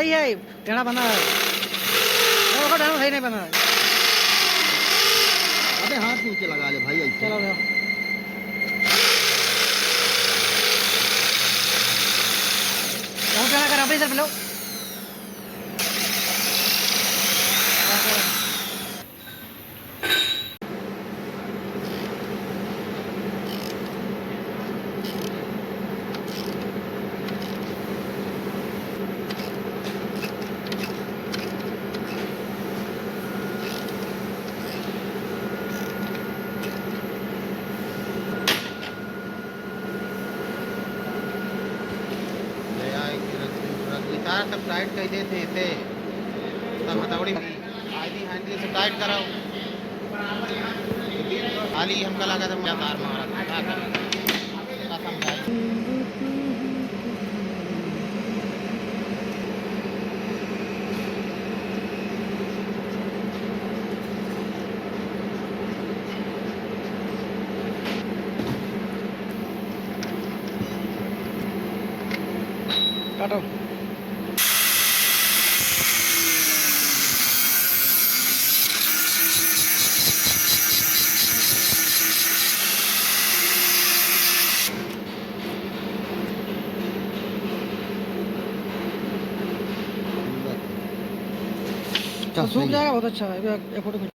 सही है, टेढ़ा बना है, टेढ़ा सही नहीं बना है। अबे हाथ नीचे लगा ले भाई ऐसे। चलो टेढ़ा कर अपनी तरफ लो। सब टाइट कर देते थे सब हथौड़ी आधी हांडी से टाइट कराओ। खाली हमका लगा था तार मारा था क्या समझाई। काटो। सूख जाएगा, बहुत अच्छा है। एक फोटो